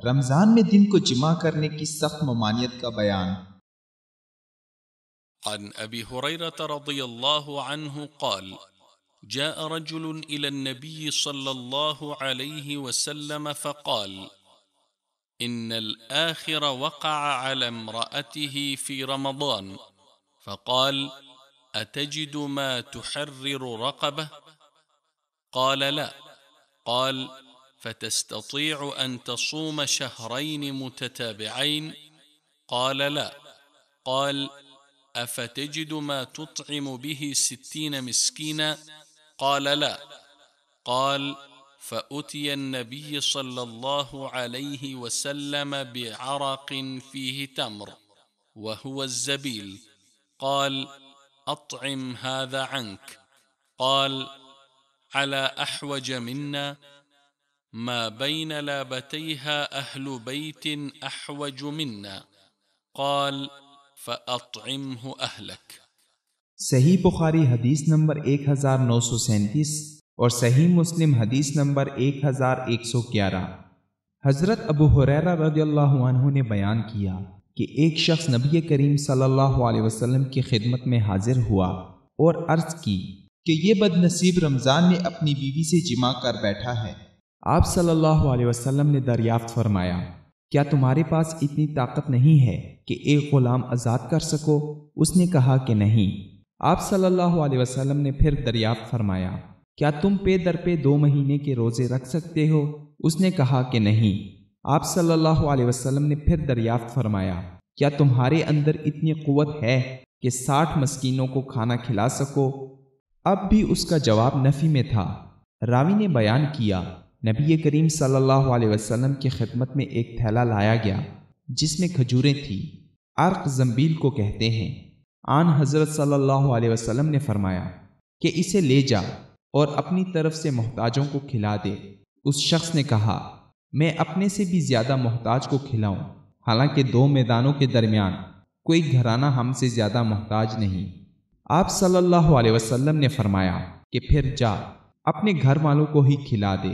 रमजान में दिन को जिमा करने की सख्त ममानियत का बयान। عن أبي هريرة رضي الله عنه قال: جاء رجل إلى النبي صلى الله عليه وسلم فقال: إن الآخر وقع على امرأته في رمضان، فقال: أتجد ما تحرر رقبة؟ قال: لا. قال: فتستطيع أن تصوم شهرين متتابعين؟ قال: لا. قال: أفتجد ما تطعم به 60 مسكينا؟ قال: لا. قال: فأتي النبي صلى الله عليه وسلم بعرق فيه تمر وهو الزبيل، قال: أطعم هذا عنك. قال: على أحوج منا ما بين لابتيها أهل بيت أحوج منا. قال: فأطعمه أهلك। सही बुखारी हदीस नंबर 1937 और सही मुस्लिम हदीस नंबर 1111। हजरत अबू हुरैरा रज़ियल्लाहु अन्हु ने बयान किया कि एक शख्स नबी करीम सल्लल्लाहु अलैहि वसल्लम की खिदमत में हाजिर हुआ और अर्ज की कि ये बदनसीब रमजान में अपनी बीवी से जिमा कर बैठा है। आप सल्लल्लाहु अलैहि वसल्लम ने दरियाफ्त फरमाया, क्या तुम्हारे पास इतनी ताकत नहीं है कि एक गुलाम आजाद कर सको? उसने कहा कि नहीं। आप सल्लल्लाहु अलैहि वसल्लम ने फिर दरियाफ्त फरमाया, क्या तुम पे दर पे 2 महीने के रोजे रख सकते हो? उसने कहा कि नहीं। आप सल्लल्लाहु अलैहि वसल्लम ने फिर दरियाफ्त फरमाया, क्या तुम्हारे अंदर इतनी कुव्वत है कि 60 मस्कीनों को खाना खिला सको? अब भी उसका जवाब नफी में था। रावी ने बयान किया, नबी करीम सल्लल्लाहु अलैहि वसल्लम की खिदमत में एक थैला लाया गया जिसमें खजूरें थी। अर्क जंबील को कहते हैं। आन हजरत सल्लल्लाहु अलैहि वसल्लम ने फरमाया कि इसे ले जा और अपनी तरफ से मोहताजों को खिला दे। उस शख्स ने कहा, मैं अपने से भी ज्यादा मोहताज को खिलाऊं, हालांकि 2 मैदानों के दरमियान कोई घराना हमसे ज्यादा मोहताज नहीं। आप सल्लल्लाहु अलैहि वसल्लम ने फरमाया कि फिर जा अपने घर वालों को ही खिला दे।